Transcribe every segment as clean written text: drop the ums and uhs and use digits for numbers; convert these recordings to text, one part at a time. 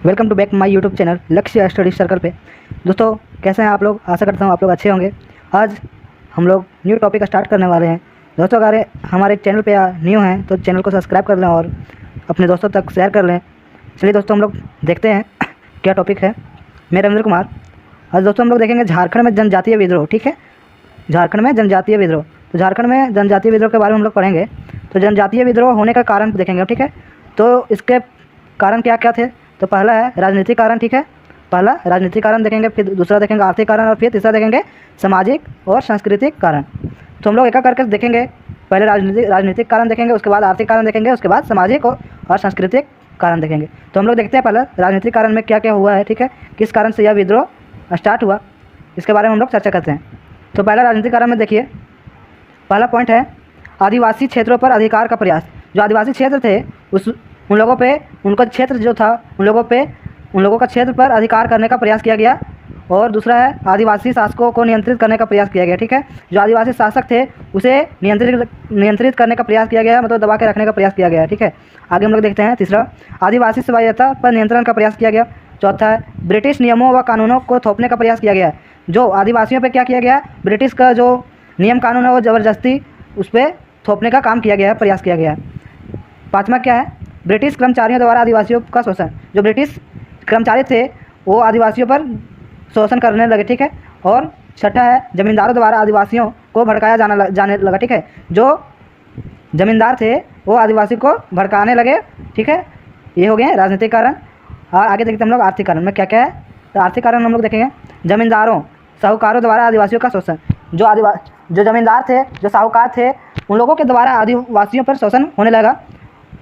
Welcome to back my YouTube channel Lakshya study circle पे। दोस्तों कैसे हैं आप लोग? आशा करता हूँ आप लोग अच्छे होंगे। आज हम लोग न्यू टॉपिक स्टार्ट करने वाले हैं। दोस्तों अगर हमारे चैनल पे न्यू हैं तो चैनल को सब्सक्राइब कर लें और अपने दोस्तों तक शेयर कर लें। चलिए दोस्तों हम लोग देखते हैं क्या टॉपिक है। मैं रविंद्र कुमार। आज दोस्तों हम लोग देखेंगे झारखंड में जनजातीय विद्रोह। ठीक है, झारखंड में जनजातीय विद्रोह। तो झारखंड में जनजातीय विद्रोह के बारे में हम लोग पढ़ेंगे। तो जनजातीय विद्रोह होने का कारण देखेंगे। ठीक है, तो इसके कारण क्या क्या थे। तो पहला है राजनीतिक कारण। ठीक है, पहला राजनीतिक कारण देखेंगे, फिर दूसरा देखेंगे आर्थिक कारण और फिर तीसरा देखेंगे सामाजिक और सांस्कृतिक कारण। तो हम लोग एक करके देखेंगे। पहले राजनीतिक कारण देखेंगे, उसके बाद आर्थिक कारण देखेंगे, उसके बाद सामाजिक और सांस्कृतिक कारण देखेंगे। तो हम लोग देखते हैं पहले राजनीतिक कारण में क्या क्या हुआ है। ठीक है, किस कारण से यह विद्रोह स्टार्ट हुआ, इसके बारे में हम लोग चर्चा करते हैं। तो पहला राजनीतिक कारण में देखिए, पहला पॉइंट है आदिवासी क्षेत्रों पर अधिकार का प्रयास। जो आदिवासी क्षेत्र थे उन लोगों पे, उनका क्षेत्र जो था उन लोगों का क्षेत्र पर अधिकार करने का प्रयास किया गया। और दूसरा है आदिवासी शासकों को नियंत्रित करने का प्रयास किया गया। ठीक है, जो आदिवासी शासक थे उसे नियंत्रित करने का प्रयास किया गया, मतलब दबा के रखने का प्रयास किया गया। ठीक है, आगे हम लोग देखते हैं। तीसरा, आदिवासी स्वायत्तता पर नियंत्रण का प्रयास किया गया। चौथा है ब्रिटिश नियमों व कानूनों को थोपने का प्रयास किया गया। जो आदिवासियों पर क्या किया गया, ब्रिटिश का जो नियम कानून है वो ज़बरदस्ती उस पर थोपने का काम किया गया, प्रयास किया गया। पाँचवा क्या है, ब्रिटिश कर्मचारियों द्वारा आदिवासियों का शोषण। जो ब्रिटिश कर्मचारी थे वो आदिवासियों पर शोषण करने लगे। ठीक है, और छठा है जमींदारों द्वारा आदिवासियों को भड़काया जाने लगा। ठीक है, जो जमींदार थे वो आदिवासी को भड़काने लगे। ठीक है, ये हो गए राजनीतिक कारण। और आगे देखते हैं हम लोग आर्थिक कारण में क्या क्या है। तो आर्थिक कारण हम लोग देखेंगे, जमींदारों साहूकारों द्वारा आदिवासियों का शोषण। जो जमींदार थे, जो साहूकार थे, उन लोगों के द्वारा आदिवासियों पर शोषण होने लगा।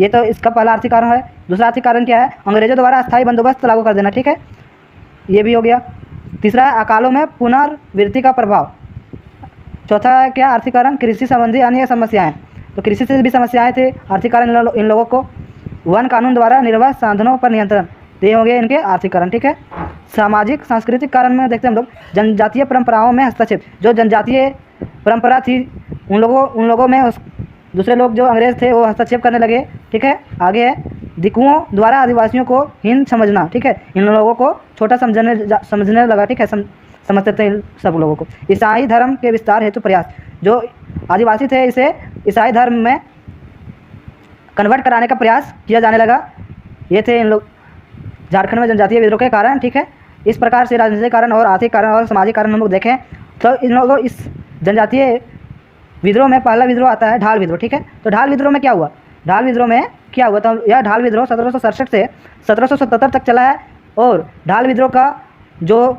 ये तो इसका पहला आर्थिक कारण है। दूसरा आर्थिक कारण क्या है, अंग्रेजों द्वारा अस्थायी बंदोबस्त लागू कर देना। ठीक है, ये भी हो गया। तीसरा है अकालों में पुनर्वृत्ति का प्रभाव। चौथा है क्या आर्थिक कारण, कृषि संबंधी अन्य समस्याएं। तो कृषि से भी समस्याएं थे। आर्थिक कारण इन लोगों को वन कानून द्वारा निर्वाह साधनों पर नियंत्रण, ये हो गए इनके आर्थिक कारण। ठीक है, सामाजिक सांस्कृतिक कारण में देखते हैं हम लोग, जनजातीय परंपराओं में हस्तक्षेप। जो जनजातीय परंपरा थी उन लोगों में दूसरे लोग जो अंग्रेज थे वो हस्तक्षेप करने लगे। ठीक है, आगे है दिकुओं द्वारा आदिवासियों को हीन समझना। ठीक है, इन लोगों को छोटा समझने लगा। ठीक है, समझते थे इन सब लोगों को। ईसाई धर्म के विस्तार हेतु प्रयास। जो आदिवासी थे इसे ईसाई धर्म में कन्वर्ट कराने का प्रयास किया जाने लगा। ये थे इन लोग झारखंड में जनजातीय विद्रोह के कारण। ठीक है, इस प्रकार से राजनीतिक कारण और आर्थिक कारण और सामाजिक कारण हम लोग देखें तो इन लोगों इस जनजातीय विद्रोह में पहला विद्रोह आता है ढाल विद्रोह। ठीक है, तो ढाल विद्रोह में क्या हुआ, तो यह ढाल विद्रोह 1767 से 1777 तक चला है। और ढाल विद्रोह का जो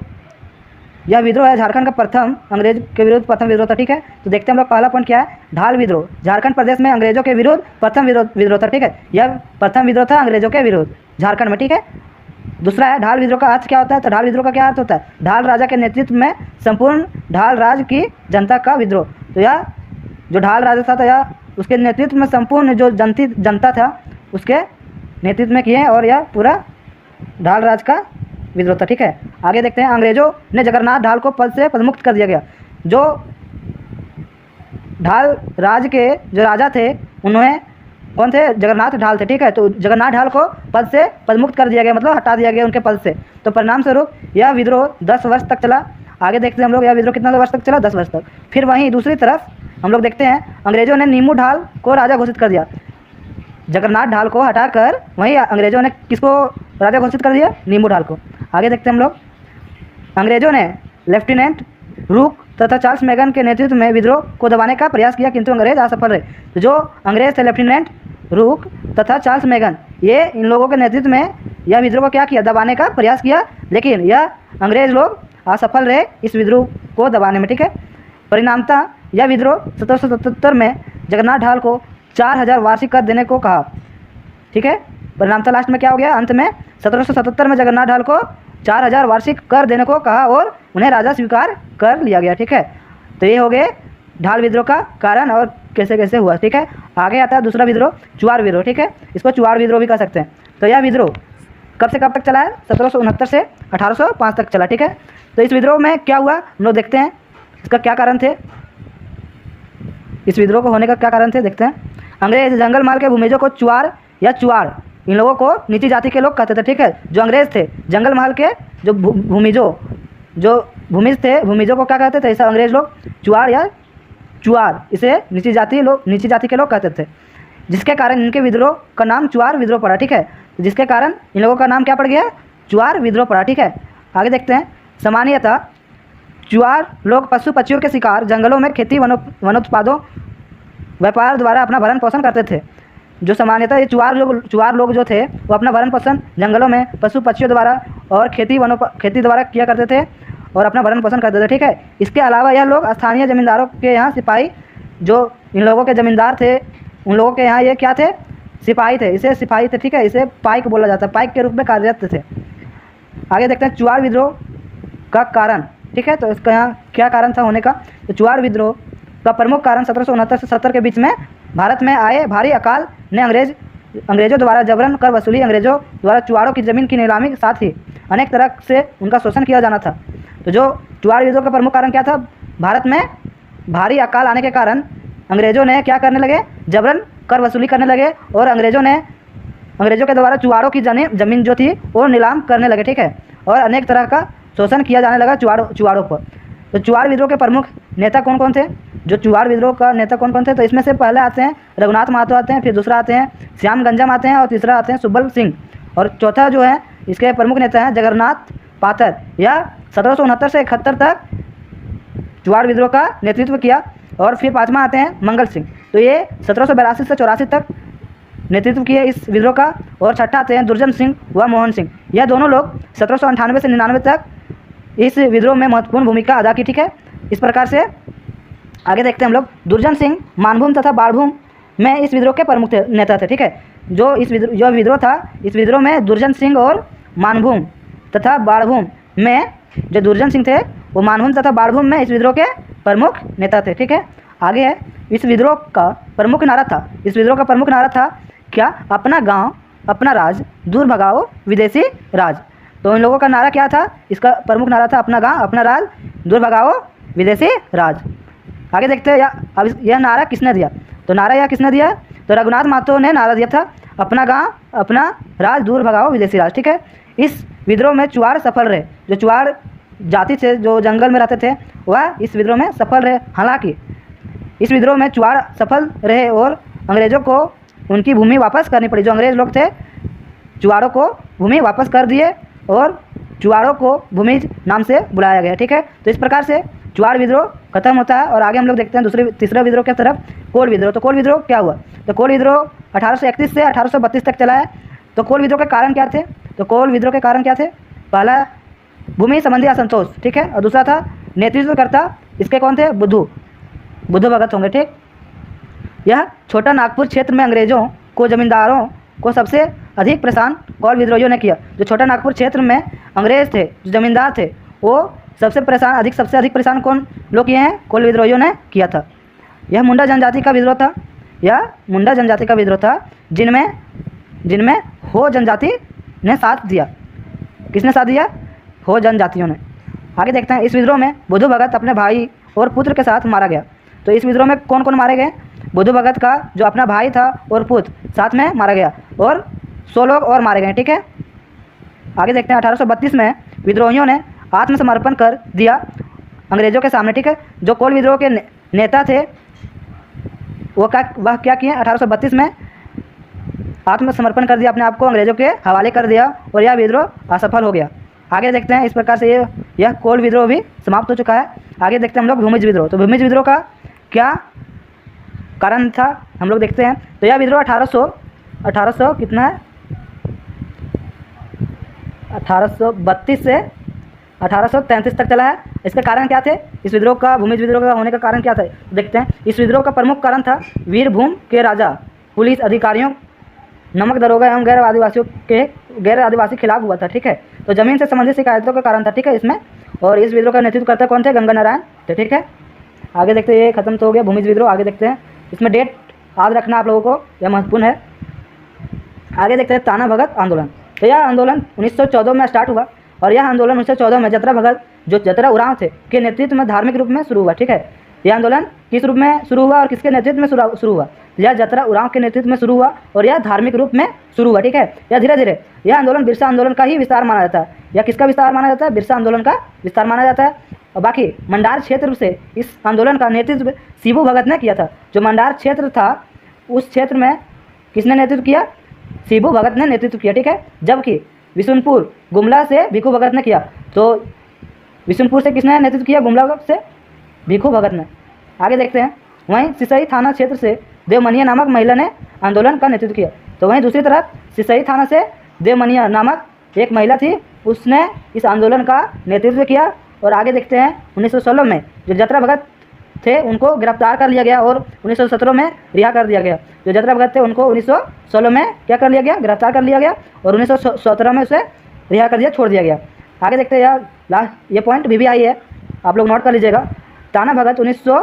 यह विद्रोह है झारखंड का प्रथम अंग्रेज के विरुद्ध प्रथम विद्रोह था। ठीक है, तो देखते हैं हम लोग पहला पॉइंट क्या है, ढाल विद्रोह झारखंड प्रदेश में अंग्रेजों के विरुद्ध प्रथम विद्रोह था। ठीक है, यह प्रथम विद्रोह था अंग्रेजों के विरुद्ध झारखंड में। ठीक है, दूसरा है ढाल विद्रोह का अर्थ क्या होता है। तो ढाल विद्रोह का क्या अर्थ होता है, ढाल राजा के नेतृत्व में संपूर्ण ढाल राज की जनता का विद्रोह। तो यह जो ढाल राजा था तो यह उसके नेतृत्व में संपूर्ण जो जनता था उसके नेतृत्व में किए और यह पूरा ढाल राज का विद्रोह था। ठीक है, आगे देखते हैं। अंग्रेजों ने जगन्नाथ ढाल को पद से पदमुक्त कर दिया गया। जो ढाल राज के जो राजा थे उन्होंने कौन थे, जगन्नाथ ढाल थे। ठीक है, तो जगन्नाथ ढाल को पद से पदमुक्त कर दिया गया, मतलब हटा दिया गया उनके पद से। तो परिणाम स्वरूप यह विद्रोह 10 वर्ष तक चला। आगे देखते हैं हम लोग यह विद्रोह कितना वर्ष तक चला, 10 वर्ष तक। फिर वहीं दूसरी तरफ हम लोग देखते हैं अंग्रेजों ने नीमू ढाल को राजा घोषित कर दिया। जगन्नाथ ढाल को हटाकर वहीं अंग्रेजों ने किसको राजा घोषित कर दिया, नीमू ढाल को। आगे देखते हैं हम लोग, अंग्रेजों ने लेफ्टिनेंट रूक तथा चार्ल्स मैगन के नेतृत्व में विद्रोह को दबाने का प्रयास किया, किंतु अंग्रेज असफल रहे। तो जो अंग्रेज थे लेफ्टिनेंट रूक तथा चार्ल्स मैगन, ये इन लोगों के नेतृत्व में यह विद्रोह को क्या किया, दबाने का प्रयास किया, लेकिन यह अंग्रेज लोग असफल रहे इस विद्रोह को दबाने में। ठीक है, परिणामतः यह विद्रोह 1777 में जगन्नाथ ढाल को 4000 वार्षिक कर देने को कहा। ठीक है, परिणामतः लास्ट में क्या हो गया, अंत में 1777 में जगन्नाथ ढाल को 4000 वार्षिक कर देने को कहा और उन्हें राजा स्वीकार कर लिया गया। ठीक है, तो ये हो गए ढाल विद्रोह का कारण और कैसे कैसे हुआ। ठीक है, आगे आता है दूसरा विद्रोह, चुआड़ विद्रोह। ठीक है, इसको चुआड़ विद्रोह भी कह सकते हैं। तो यह विद्रोह कब से कब तक चला है, 1769 से 1805 तक चला। ठीक है, तो इस विद्रोह में क्या हुआ हम लोग देखते हैं, इसका क्या कारण थे, इस विद्रोह को होने का क्या कारण थे देखते हैं। अंग्रेज जंगल माल के भूमिजों को चुआड़ इन लोगों को नीची जाति के लोग कहते थे, ठीक है। जो अंग्रेज थे, जंगल महल के जो भूमिज थे, भूमिजों को क्या कहते थे, ऐसा अंग्रेज लोग चुआड़ या चुआर, इसे नीची जाति के लोग कहते थे, जिसके कारण इनके विद्रोह का नाम चुआर विद्रोह पड़ा, ठीक है। जिसके कारण इन लोगों का नाम क्या पड़ गया, चुआर विद्रोह पड़ा, ठीक है। आगे देखते हैं। सामान्यतः चुआर लोग पशु पक्षियों के शिकार, जंगलों में खेती, वनोत्पादों, व्यापार द्वारा अपना भरण पोषण करते थे। जो सामान्यतः ये चुआर लोग जो थे वो अपना भरण पोषण जंगलों में पशु पक्षियों द्वारा और खेती द्वारा किया करते थे और अपना भरण पोषण करते थे, ठीक है। इसके अलावा यह लोग स्थानीय जमींदारों के यहाँ सिपाही, जो इन लोगों के जमींदार थे, उन लोगों के यहाँ ये क्या थे, सिपाही थे, इसे सिपाही थे, ठीक है। इसे पाइक बोला जाता है, पाइक के रूप में कार्यरत थे। आगे देखते हैं चुआर विद्रोह का कारण, ठीक है। तो इसका यहाँ क्या कारण था होने का, तो चुआर विद्रोह का प्रमुख कारण 1769 से 70 के बीच में भारत में आए भारी अकाल ने अंग्रेजों द्वारा जबरन कर वसूली, अंग्रेजों द्वारा चुआड़ों की ज़मीन की नीलामी के साथ ही अनेक तरह से उनका शोषण किया जाना था। तो जो चुआड़ विद्रोह का प्रमुख कारण क्या था, भारत में भारी अकाल आने के कारण अंग्रेजों ने क्या करने लगे, जबरन कर वसूली करने लगे और अंग्रेजों के द्वारा चुआड़ों की ज़मीन जो थी वो नीलाम करने लगे, ठीक है। और अनेक तरह का शोषण किया जाने लगा चुआड़ों पर। तो चुआड़ विद्रोह के प्रमुख नेता कौन कौन थे, जो चुआड़ विद्रोह का नेता कौन कौन थे, तो इसमें से पहले आते हैं रघुनाथ महतो आते हैं, फिर दूसरा आते हैं श्याम गंजम आते हैं और तीसरा आते हैं सुब्बल सिंह, और चौथा जो है इसके प्रमुख नेता हैं जगन्नाथ पातर। यह 1769 से 71 तक चुआड़ विद्रोह का नेतृत्व किया। और फिर पाँचवा आते हैं मंगल सिंह, तो ये 1782 से 84 तक नेतृत्व किए इस विद्रोह का। और छठा आते हैं दुर्जन सिंह व मोहन सिंह, यह दोनों लोग 1798 से 99 तक इस विद्रोह में महत्वपूर्ण भूमिका अदा की, ठीक है। इस प्रकार से आगे देखते हैं हम लोग। दुर्जन सिंह मानभूम तथा बाढ़भूम में इस विद्रोह के प्रमुख नेता थे, ठीक है। जो विद्रोह था, इस विद्रोह में दुर्जन सिंह और मानभूम तथा बाढ़भूम में, जो दुर्जन सिंह थे वो मानभूम तथा बाढ़भूम में इस विद्रोह के प्रमुख नेता थे, ठीक है। आगे है, इस विद्रोह का प्रमुख नारा था क्या, अपना गांव अपना राज, दूर भगाओ विदेशी राज। तो इन लोगों का नारा क्या था, इसका प्रमुख नारा था अपना गांव अपना राज, दूर भगाओ विदेशी राज। आगे देखते हैं अब यह नारा किसने दिया, तो नारा यह किसने दिया, तो रघुनाथ महतो ने नारा दिया था, अपना गांव अपना राज, दूर भगाओ विदेशी राज, ठीक है। इस विद्रोह में चुआड़ सफल रहे, जो चुआड़ जाति से जो जंगल में रहते थे वह इस विद्रोह में सफल रहे। हालांकि इस विद्रोह में चुआड़ सफल रहे और अंग्रेज़ों को उनकी भूमि वापस करनी पड़ी। जो अंग्रेज़ लोग थे चुआड़ों को भूमि वापस कर दिए और चुआड़ों को भूमिज नाम से बुलाया गया, ठीक है। तो इस प्रकार से चुआड़ विद्रोह खत्म होता है। और आगे हम लोग देखते हैं तीसरा विद्रोह की तरफ, कोल विद्रोह। तो कोल विद्रोह क्या हुआ, तो कोल विद्रोह 1831 से 1832 तक चला है। तो कोल विद्रोह के कारण क्या थे, तो कोल विद्रोह के कारण क्या थे, पहला भूमि संबंधी असंतोष, ठीक है। और दूसरा था नेतृत्वकर्ता, इसके कौन थे, बुद्धू भगत होंगे, ठीक। यह छोटा नागपुर क्षेत्र में अंग्रेज़ों को जमींदारों को सबसे अधिक परेशान कोल विद्रोहियों ने किया। जो छोटा नागपुर क्षेत्र में अंग्रेज़ थे, जो जमींदार थे, वो सबसे अधिक परेशान कौन लोग किए हैं, कोल विद्रोहियों ने किया था। यह मुंडा जनजाति का विद्रोह था, जिनमें हो जनजाति ने साथ दिया। किसने साथ दिया, हो जनजातियों ने। आगे देखते हैं, इस विद्रोह में बुद्धू भगत अपने भाई और पुत्र के साथ मारा गया। तो इस विद्रोह में कौन कौन मारे गए, बुद्धू भगत का जो अपना भाई था और पुत्र साथ में मारा गया और 100 लोग और मारे गए, ठीक है। आगे देखते हैं, 1832 में विद्रोहियों ने आत्मसमर्पण कर दिया अंग्रेज़ों के सामने, ठीक है। जो कोल विद्रोह के नेता थे वह क्या किए, 1832 में आत्मसमर्पण कर दिया अपने आप को, अंग्रेज़ों के हवाले कर दिया और यह विद्रोह असफल हो गया। आगे देखते हैं, इस प्रकार से यह कोल विद्रोह भी समाप्त हो चुका है। आगे देखते हैं हम लोग भूमिज विद्रोह। तो भूमिज विद्रोह का क्या कारण था हम लोग देखते हैं। तो यह विद्रोह 1832 कितना है, 1832 से 1833 तक चला है। इसके कारण क्या थे, इस विद्रोह का, भूमिज विद्रोह का होने का कारण क्या था, देखते हैं। इस विद्रोह का प्रमुख कारण था वीरभूम के राजा, पुलिस अधिकारियों, नमक दरोगा एवं गैर आदिवासी खिलाफ हुआ था, ठीक है। तो जमीन से संबंधित शिकायतों का कारण था, ठीक है, इसमें। और इस विद्रोह का नेतृत्व करता कौन थे, गंगा नारायण थे, ठीक है। आगे देखते हैं, ये खत्म तो हो गया भूमिज विद्रोह। आगे देखते हैं, इसमें डेट याद रखना आप लोगों को, यह महत्वपूर्ण है। आगे देखते हैं ताना भगत आंदोलन। तो यह आंदोलन 1914 में स्टार्ट हुआ और यह आंदोलन 1914 में जतरा भगत, जो जतरा उरांव थे, के नेतृत्व में धार्मिक रूप में शुरू हुआ, ठीक है। यह आंदोलन किस रूप में शुरू हुआ और किसके नेतृत्व में शुरू हुआ? यह यात्रा उरांव के नेतृत्व में शुरू हुआ और यह धार्मिक रूप में शुरू हुआ, ठीक है। यह धीरे धीरे यह आंदोलन बिरसा आंदोलन का ही विस्तार माना जाता है। यह किसका विस्तार माना जाता है? बिरसा आंदोलन का विस्तार माना जाता है। और बाकी मंडार क्षेत्र से इस आंदोलन का नेतृत्व शिबू भगत ने किया था। जो मंडार क्षेत्र था उस क्षेत्र में किसने नेतृत्व किया? शिबू भगत ने नेतृत्व किया, ठीक है। जबकि विशुनपुर गुमला से भिखू भगत ने किया। तो विशुनपुर से किसने नेतृत्व किया? गुमला से भिखू भगत ने। आगे देखते हैं, वहीं सिसई थाना क्षेत्र से देवमनिया नामक महिला ने आंदोलन का नेतृत्व किया। तो वहीं दूसरी तरफ सिसई थाना से देवमनिया नामक एक महिला थी, उसने इस आंदोलन का नेतृत्व किया। और आगे देखते हैं 1916 में जो जतरा भगत थे उनको गिरफ्तार कर लिया गया और 1917 में रिहा कर दिया गया। जो जतरा भगत थे उनको 1916 में क्या कर लिया गया? गिरफ्तार कर लिया गया और 1917 में उसे रिहा कर दिया, छोड़ दिया गया। आगे देखते हैं यार, लास्ट ये पॉइंट भी आई है, आप लोग नोट कर लीजिएगा। टाना भगत 1900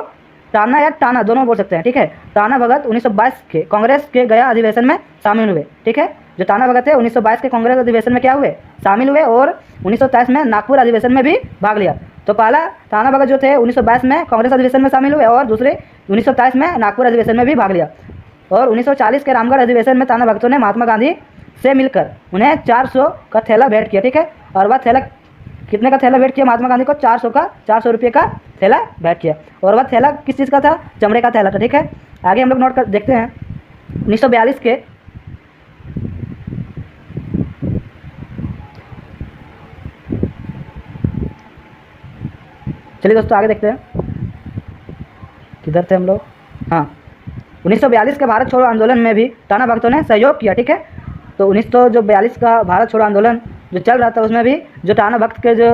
टाना या टाना दोनों बोल सकते हैं, ठीक है। टाना भगत 1922 के कांग्रेस के गया अधिवेशन में शामिल हुए, ठीक है। जो टाना भगत थे 1922 के कांग्रेस अधिवेशन में क्या हुए? शामिल हुए और 1923 में नागपुर अधिवेशन में भी भाग लिया। तो पहला टाना भगत जो थे 1922 में कांग्रेस अधिवेशन में शामिल हुए और दूसरे 1923 में नागपुर अधिवेशन में भी भाग लिया। और 1940 के रामगढ़ अधिवेशन में टाना भगतों ने महात्मा गांधी से मिलकर उन्हें 400 का थैला भेंट किया, ठीक है। और वह थैला कितने का थैला भेंट किया? महात्मा गांधी को 400 रुपये का थैला भेंट किया। और वह थैला किस चीज़ का था? चमड़े का थैला था, ठीक है। आगे हम लोग नोट कर देखते हैं 1942 के चलिए दोस्तों आगे देखते हैं, किधर थे हम लोग? हाँ, 1942 के भारत छोड़ो आंदोलन में भी टाना भगतों ने सहयोग किया, ठीक है। तो 1942 का भारत छोड़ो आंदोलन जो चल रहा था उसमें भी जो टाना भक्त के जो